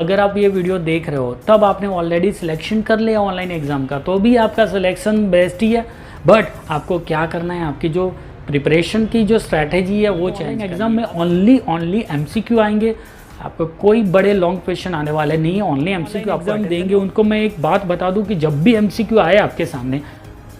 अगर आप ये वीडियो देख रहे हो तब आपने ऑलरेडी सिलेक्शन कर लिया ऑनलाइन एग्ज़ाम का, तो भी आपका सिलेक्शन बेस्ट ही है। बट आपको क्या करना है, आपकी जो प्रिपरेशन की जो स्ट्रैटेजी है वो चेंज। एग्ज़ाम में ओनली एमसीक्यू आएंगे, आपको कोई बड़े लॉन्ग क्वेश्चन आने वाले नहीं है। ओनली एमसीक्यू आप एग्जाम देंगे। उनको मैं एक बात बता दूं कि जब भी एमसीक्यू आए आपके सामने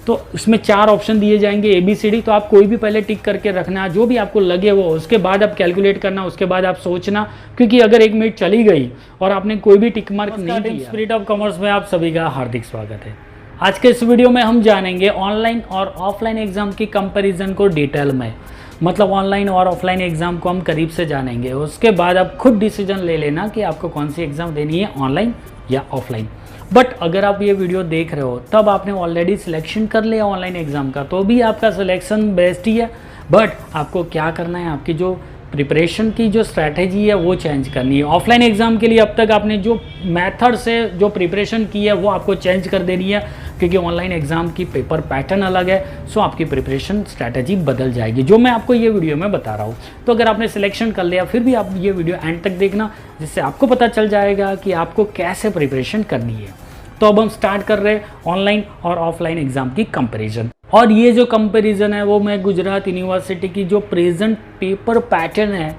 तो इसमें 4 ऑप्शन दिए जाएंगे ABCD, तो आप कोई भी पहले टिक करके रखना, जो भी आपको लगे वो, उसके बाद आप कैलकुलेट करना, उसके बाद आप सोचना, क्योंकि अगर 1 मिनट चली गई और आपने कोई भी टिक मार्क नहीं दिया। स्पिरिट ऑफ कॉमर्स में आप सभी का हार्दिक स्वागत है। आज के इस वीडियो में हम जानेंगे ऑनलाइन और ऑफलाइन एग्जाम की कंपैरिजन को डिटेल में, मतलब ऑनलाइन और ऑफलाइन एग्जाम को हम करीब से जानेंगे। उसके बाद आप खुद डिसीजन ले लेना कि आपको कौन सी एग्जाम देनी है, ऑनलाइन या ऑफलाइन। बट अगर आप ये वीडियो देख रहे हो तब आपने ऑलरेडी सिलेक्शन कर लिया ऑनलाइन एग्ज़ाम का, तो भी आपका सिलेक्शन बेस्ट ही है। बट आपको क्या करना है, आपकी जो प्रिपरेशन की जो स्ट्रैटेजी है वो चेंज करनी है। ऑफलाइन एग्ज़ाम के लिए अब तक आपने जो मेथड से जो प्रिपरेशन की है वो आपको चेंज कर देनी है, क्योंकि ऑनलाइन एग्ज़ाम की पेपर पैटर्न अलग है। सो आपकी प्रिपरेशन स्ट्रैटेजी बदल जाएगी, जो मैं आपको ये वीडियो में बता रहा हूँ। तो अगर आपने सिलेक्शन कर लिया फिर भी आप ये वीडियो एंड तक देखना, जिससे आपको पता चल जाएगा कि आपको कैसे प्रिपरेशन करनी है। तो अब हम स्टार्ट कर रहे हैं ऑनलाइन और ऑफलाइन एग्ज़ाम की कंपैरिजन। और ये जो कंपैरिजन है वो मैं गुजरात यूनिवर्सिटी की जो प्रेजेंट पेपर पैटर्न है,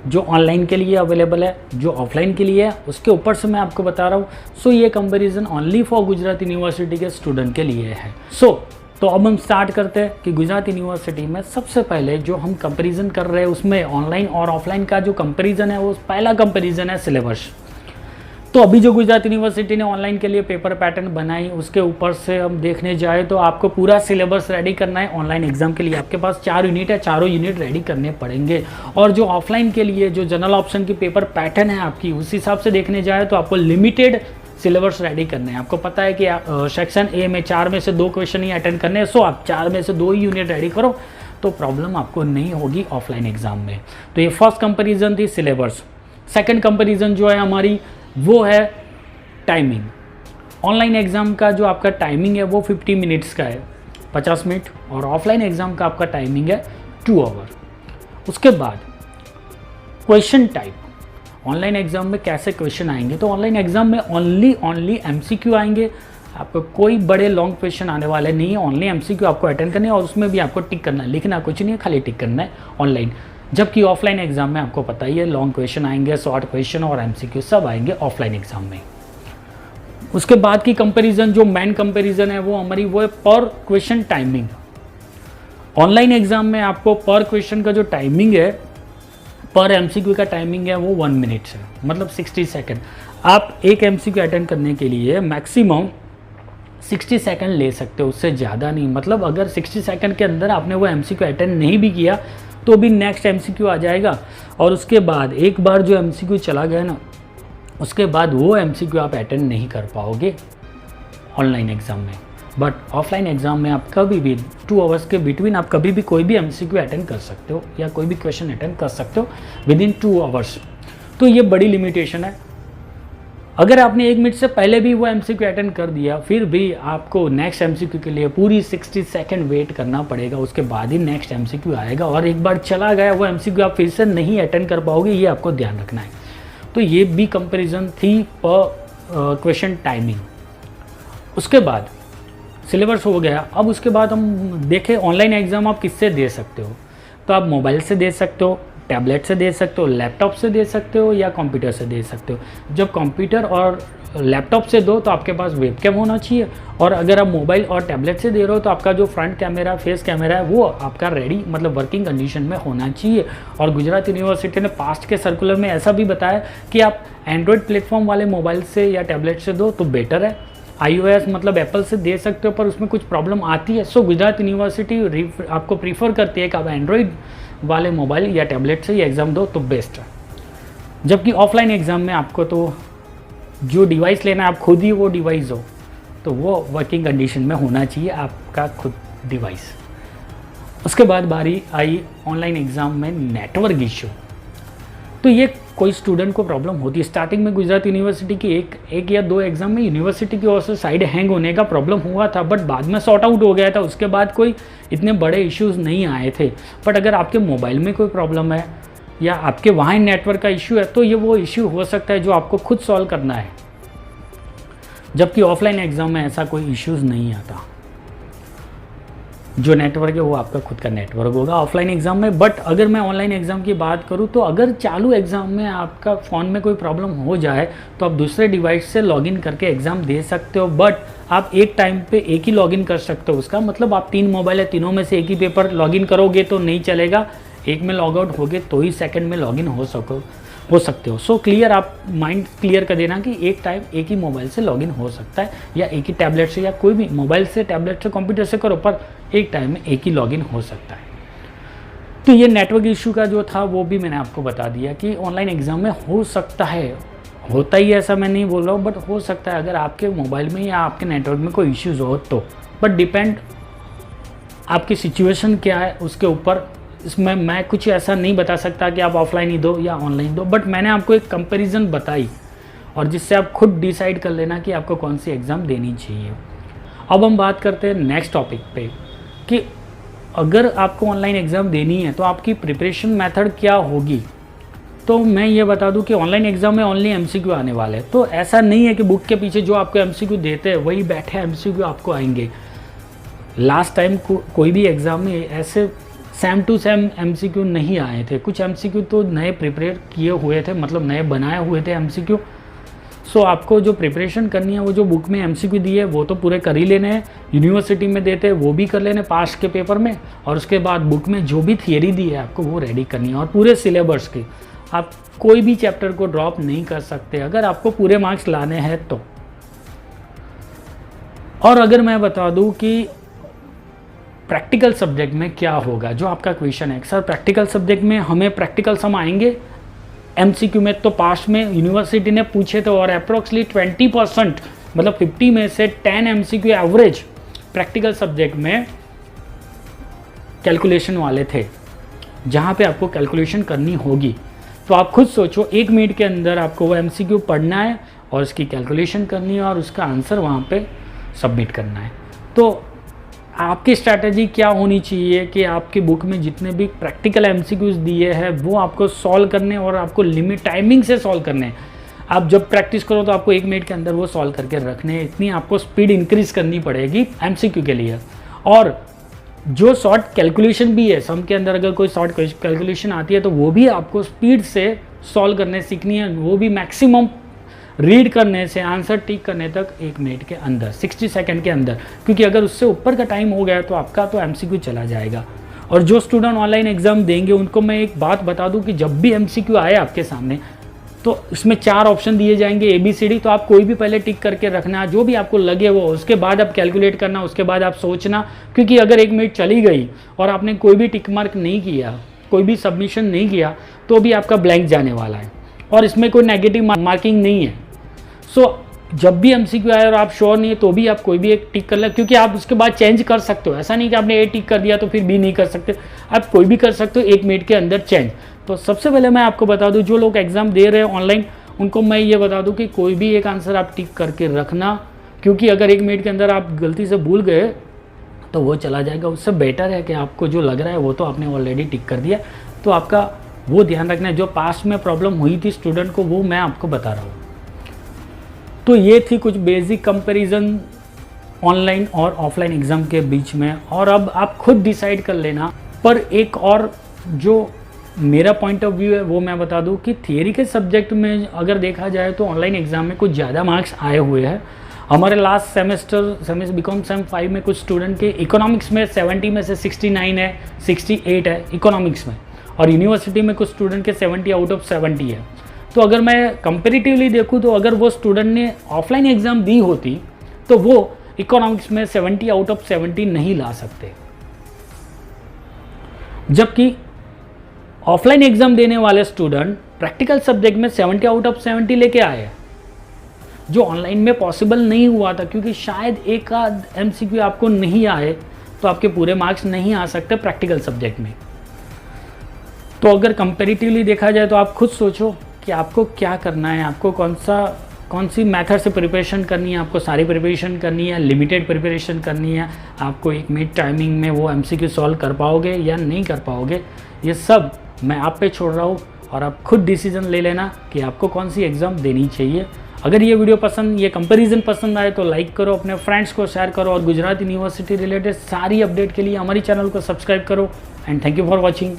जो ऑनलाइन के लिए अवेलेबल है, जो ऑफलाइन के लिए है, उसके ऊपर से मैं आपको बता रहा हूँ। सो ये comparison only for Gujarat university के स्टूडेंट के लिए है। तो अब हम स्टार्ट करते हैं कि गुजरात यूनिवर्सिटी में सबसे पहले जो हम कंपैरिजन कर रहे हैं उसमें ऑनलाइन और ऑफलाइन का जो कंपैरिजन है वो पहला कंपैरिजन है सिलेबस। तो अभी जो गुजरात यूनिवर्सिटी ने ऑनलाइन के लिए पेपर पैटर्न बनाई, उसके ऊपर से हम देखने जाए तो आपको पूरा सिलेबस रेडी करना है। ऑनलाइन एग्जाम के लिए आपके पास 4 यूनिट है, चारों यूनिट रेडी करने पड़ेंगे। और जो ऑफलाइन के लिए जो जनरल ऑप्शन की पेपर पैटर्न है आपकी, उस हिसाब से देखने जाए तो आपको लिमिटेड सिलेबस रेडी करने हैं। आपको पता है कि सेक्शन ए में 4 में से 2 क्वेश्चन ही अटेंड करने हैं। सो आप 4 में से 2 ही यूनिट रेडी करो तो प्रॉब्लम आपको नहीं होगी ऑफलाइन एग्जाम में। तो ये फर्स्ट कंपेरिजन थी सिलेबस। सेकेंड कंपेरिजन जो है हमारी वो है टाइमिंग। ऑनलाइन एग्ज़ाम का जो आपका टाइमिंग है वो 50 मिनट्स का है, 50 मिनट, और ऑफलाइन एग्ज़ाम का आपका टाइमिंग है 2 आवर। उसके बाद क्वेश्चन टाइप, ऑनलाइन एग्ज़ाम में कैसे क्वेश्चन आएंगे, तो ऑनलाइन एग्ज़ाम में ओनली एमसीक्यू आएंगे। आपको कोई बड़े लॉन्ग क्वेश्चन आने वाले नहीं है। ओनली एमसीक्यू आपको अटेंड करने हैं और उसमें भी आपको टिक करना है, लिखना कुछ नहीं है, खाली टिक करना है ऑनलाइन। जबकि ऑफलाइन एग्जाम में आपको पता ही है लॉन्ग क्वेश्चन आएंगे, शॉर्ट क्वेश्चन और एमसीक्यू सब आएंगे ऑफलाइन एग्जाम में। उसके बाद की कंपैरिजन, जो मेन कंपैरिजन है वो हमारी वो है पर क्वेश्चन टाइमिंग। ऑनलाइन एग्जाम में आपको पर क्वेश्चन का जो टाइमिंग है, पर एमसीक्यू का टाइमिंग है वो 1 मिनट है, मतलब 60 सेकेंड। आप एक एमसीक्यू अटेंड करने के लिए मैक्सिमम 60 सेकेंड ले सकते हो, उससे ज़्यादा नहीं। मतलब अगर 60 सेकेंड के अंदर आपने वो एमसीक्यू अटेंड नहीं भी किया तो भी नेक्स्ट एमसीक्यू आ जाएगा। और उसके बाद एक बार जो एमसीक्यू चला गया ना, उसके बाद वो एमसीक्यू आप अटेंड नहीं कर पाओगे ऑनलाइन एग्ज़ाम में। बट ऑफलाइन एग्ज़ाम में आप कभी भी 2 आवर्स के बिटवीन आप कभी भी कोई भी एमसीक्यू अटेंड कर सकते हो या कोई भी क्वेश्चन अटेंड कर सकते हो विदिन 2 आवर्स। तो ये बड़ी लिमिटेशन है। अगर आपने 1 मिनट से पहले भी वो एमसीक्यू अटेंड कर दिया, फिर भी आपको नेक्स्ट एमसीक्यू के लिए पूरी 60 सेकेंड वेट करना पड़ेगा, उसके बाद ही नेक्स्ट एमसीक्यू आएगा। और एक बार चला गया वो एमसीक्यू आप फिर से नहीं अटेंड कर पाओगे, ये आपको ध्यान रखना है। तो ये भी कंपैरिजन थी पर क्वेश्चन टाइमिंग। उसके बाद सिलेबस हो गया। अब उसके बाद हम देखें ऑनलाइन एग्ज़ाम आप किससे दे सकते हो। तो आप मोबाइल से दे सकते हो, टैबलेट से दे सकते हो, लैपटॉप से दे सकते हो या कंप्यूटर से दे सकते हो। जब कंप्यूटर और लैपटॉप से दो तो आपके पास वेबकैम होना चाहिए, और अगर आप मोबाइल और टैबलेट से दे रहे हो तो आपका जो फ्रंट कैमरा, फेस कैमरा है वो आपका रेडी, मतलब वर्किंग कंडीशन में होना चाहिए। और गुजरात यूनिवर्सिटी ने पास्ट के सर्कुलर में ऐसा भी बताया कि आप एंड्रॉयड प्लेटफॉर्म वाले मोबाइल से या टैबलेट से दो तो बेटर है। iOS मतलब एप्पल से दे सकते हो पर उसमें कुछ प्रॉब्लम आती है। सो गुजरात यूनिवर्सिटी आपको प्रीफर करती है कि आप एंड्रॉयड वाले मोबाइल या टैबलेट से ही एग्ज़ाम दो तो बेस्ट है। जबकि ऑफलाइन एग्ज़ाम में आपको तो जो डिवाइस लेना है आप खुद ही वो डिवाइस हो, तो वो वर्किंग कंडीशन में होना चाहिए आपका खुद डिवाइस। उसके बाद बारी आई ऑनलाइन एग्ज़ाम में नेटवर्क इश्यू। तो ये कोई स्टूडेंट को प्रॉब्लम होती है। स्टार्टिंग में गुजरात यूनिवर्सिटी की एक या 2 एग्जाम में यूनिवर्सिटी की ओर से साइड हैंग होने का प्रॉब्लम हुआ था, बट बाद में सॉर्ट आउट हो गया था। उसके बाद कोई इतने बड़े इश्यूज़ नहीं आए थे। बट अगर आपके मोबाइल में कोई प्रॉब्लम है या आपके वहाँ नेटवर्क का इश्यू है, तो ये वो इश्यू हो सकता है जो आपको खुद सॉल्व करना है, जबकि ऑफलाइन एग्ज़ाम में ऐसा कोई इश्यूज़ नहीं आता। जो नेटवर्क है वो आपका खुद का नेटवर्क होगा ऑफलाइन एग्ज़ाम में। बट अगर मैं ऑनलाइन एग्ज़ाम की बात करूँ तो अगर चालू एग्ज़ाम में आपका फ़ोन में कोई प्रॉब्लम हो जाए तो आप दूसरे डिवाइस से लॉगिन करके एग्ज़ाम दे सकते हो, बट आप एक टाइम पे एक ही लॉगिन कर सकते हो। उसका मतलब आप 3 मोबाइल है, तीनों में से एक ही पेपर लॉगिन करोगे तो नहीं चलेगा, एक में लॉग आउट होगे तो ही सेकंड में लॉगिन हो सकते हो। सो क्लियर, आप माइंड क्लियर कर देना कि एक टाइम एक ही मोबाइल से लॉगिन हो सकता है, या एक ही टैबलेट से, या कोई भी मोबाइल से, टैबलेट से, कंप्यूटर से करो, पर एक टाइम में एक ही लॉगिन हो सकता है। तो ये नेटवर्क इशू का जो था वो भी मैंने आपको बता दिया कि ऑनलाइन एग्ज़ाम में हो सकता है, होता ही ऐसा मैं नहीं बोल रहा हूँ, बट हो सकता है अगर आपके मोबाइल में या आपके नेटवर्क में कोई इश्यूज़ हो तो। बट डिपेंड आपकी सिचुएशन क्या है उसके ऊपर। इसमें मैं कुछ ऐसा नहीं बता सकता कि आप ऑफलाइन ही दो या ऑनलाइन दो, बट मैंने आपको एक कंपैरिजन बताई और जिससे आप खुद डिसाइड कर लेना कि आपको कौन सी एग्ज़ाम देनी चाहिए। अब हम बात करते हैं नेक्स्ट टॉपिक पे कि अगर आपको ऑनलाइन एग्ज़ाम देनी है तो आपकी प्रिपरेशन मेथड क्या होगी। तो मैं ये बता दूं कि ऑनलाइन एग्ज़ाम में ओनली एमसीक्यू आने वाले हैं। तो ऐसा नहीं है कि बुक के पीछे जो आपको एमसीक्यू देते हैं वही बैठे एमसीक्यू आपको आएंगे। लास्ट टाइम कोई भी एग्ज़ाम में ऐसे सेम टू सेम एमसीक्यू नहीं आए थे, कुछ एमसीक्यू तो नए प्रिपेयर किए हुए थे, मतलब नए बनाए हुए थे एमसीक्यू। सो आपको जो प्रिपरेशन करनी है वो जो बुक में एमसीक्यू दी है वो तो पूरे कर ही लेने हैं, यूनिवर्सिटी में देते हैं वो भी कर लेने पास के पेपर में, और उसके बाद बुक में जो भी थियरी दी है आपको वो रेडी करनी है। और पूरे सिलेबस की आप कोई भी चैप्टर को ड्रॉप नहीं कर सकते अगर आपको पूरे मार्क्स लाने हैं तो। और अगर मैं बता दूं कि प्रैक्टिकल सब्जेक्ट में क्या होगा, जो आपका क्वेश्चन है सर प्रैक्टिकल सब्जेक्ट में हमें प्रैक्टिकल सम आएंगे एमसीक्यू में, तो पास्ट में यूनिवर्सिटी ने पूछे थे और अप्रोक्सली 20% मतलब 50 में से 10 एमसीक्यू एवरेज प्रैक्टिकल सब्जेक्ट में कैलकुलेशन वाले थे, जहाँ पे आपको कैलकुलेशन करनी होगी। तो आप खुद सोचो 1 मिनट के अंदर आपको वो एमसीक्यू पढ़ना है और उसकी कैलकुलेशन करनी है और उसका आंसर वहाँ पे सबमिट करना है। तो आपकी स्ट्रैटेजी क्या होनी चाहिए कि आपकी बुक में जितने भी प्रैक्टिकल एमसीक्यूज दिए हैं वो आपको सॉल्व करने और आपको लिमिट टाइमिंग से सॉल्व करने हैं। आप जब प्रैक्टिस करो तो आपको 1 मिनट के अंदर वो सॉल्व करके रखने हैं, इतनी आपको स्पीड इंक्रीज करनी पड़ेगी एमसीक्यू के लिए। और जो शॉर्ट कैलकुलेशन भी है सम के अंदर, अगर कोई शॉर्ट कैलकुलेशन आती है तो वो भी आपको स्पीड से सॉल्व करने सीखनी है, वो भी मैक्सिमम रीड करने से आंसर टिक करने तक 1 मिनट के अंदर, 60 सेकंड के अंदर, क्योंकि अगर उससे ऊपर का टाइम हो गया तो आपका तो एमसीक्यू चला जाएगा। और जो स्टूडेंट ऑनलाइन एग्जाम देंगे उनको मैं एक बात बता दूं कि जब भी एमसीक्यू आए आपके सामने तो इसमें 4 ऑप्शन दिए जाएंगे ABCD, तो आप कोई भी पहले टिक करके रखना जो भी आपको लगे वो, उसके बाद आप कैलकुलेट करना, उसके बाद आप सोचना, क्योंकि अगर 1 मिनट चली गई और आपने कोई भी टिक मार्क नहीं किया, कोई भी सबमिशन नहीं किया, तो भी आपका ब्लैंक जाने वाला है और इसमें कोई नेगेटिव मार्किंग नहीं है। सो जब भी एमसीक्यू आए और आप श्योर नहीं है तो भी आप कोई भी एक टिक कर ले, क्योंकि आप उसके बाद चेंज कर सकते हो। ऐसा नहीं कि आपने A टिक कर दिया तो फिर B नहीं कर सकते, आप कोई भी कर सकते हो 1 मिनट के अंदर चेंज। तो सबसे पहले मैं आपको बता दूं, जो लोग एग्जाम दे रहे हैं ऑनलाइन उनको मैं ये बता दूं कि कोई भी एक आंसर आप टिक करके रखना, क्योंकि अगर 1 मिनट के अंदर आप गलती से भूल गए तो वो चला जाएगा। उससे बेटर है कि आपको जो लग रहा है वो तो आपने ऑलरेडी टिक कर दिया, तो आपका वो ध्यान रखना है। जो पास्ट में प्रॉब्लम हुई थी स्टूडेंट को वो मैं आपको बता रहा हूँ। तो ये थी कुछ बेसिक कंपैरिजन ऑनलाइन और ऑफलाइन एग्ज़ाम के बीच में, और अब आप खुद डिसाइड कर लेना। पर एक और जो मेरा पॉइंट ऑफ व्यू है वो मैं बता दूं कि थियरी के सब्जेक्ट में अगर देखा जाए तो ऑनलाइन एग्ज़ाम में कुछ ज़्यादा मार्क्स आए हुए हैं। हमारे लास्ट सेमेस्टर बीकॉम सेम 5 में कुछ स्टूडेंट के इकोनॉमिक्स में 70 में से 69 है, 68 है इकोनॉमिक्स में, और यूनिवर्सिटी में कुछ स्टूडेंट के 70 आउट ऑफ 70 है। तो अगर मैं कंपेरेटिवली देखूँ तो अगर वो स्टूडेंट ने ऑफलाइन एग्ज़ाम दी होती तो वो इकोनॉमिक्स में 70 आउट ऑफ 70 नहीं ला सकते, जबकि ऑफलाइन एग्ज़ाम देने वाले स्टूडेंट प्रैक्टिकल सब्जेक्ट में 70 आउट ऑफ 70 लेके आए, जो ऑनलाइन में पॉसिबल नहीं हुआ था, क्योंकि शायद एक आध एमसीक्यू आपको नहीं आए तो आपके पूरे मार्क्स नहीं आ सकते प्रैक्टिकल सब्जेक्ट में। तो अगर कंपेरेटिवली देखा जाए तो आप खुद सोचो कि आपको क्या करना है, आपको कौन सी मेथड से प्रिपरेशन करनी है, आपको सारी प्रिपरेशन करनी है, लिमिटेड प्रिपरेशन करनी है, आपको 1 मिनट टाइमिंग में वो एमसीक्यू सॉल्व कर पाओगे या नहीं कर पाओगे, ये सब मैं आप पे छोड़ रहा हूँ। और आप खुद डिसीजन ले लेना कि आपको कौन सी एग्ज़ाम देनी चाहिए। अगर ये वीडियो पसंद, ये कंपैरिजन पसंद आए तो लाइक करो, अपने फ्रेंड्स को शेयर करो और गुजरात यूनिवर्सिटी रिलेटेड सारी अपडेट के लिए हमारी चैनल को सब्सक्राइब करो। And thank you for watching.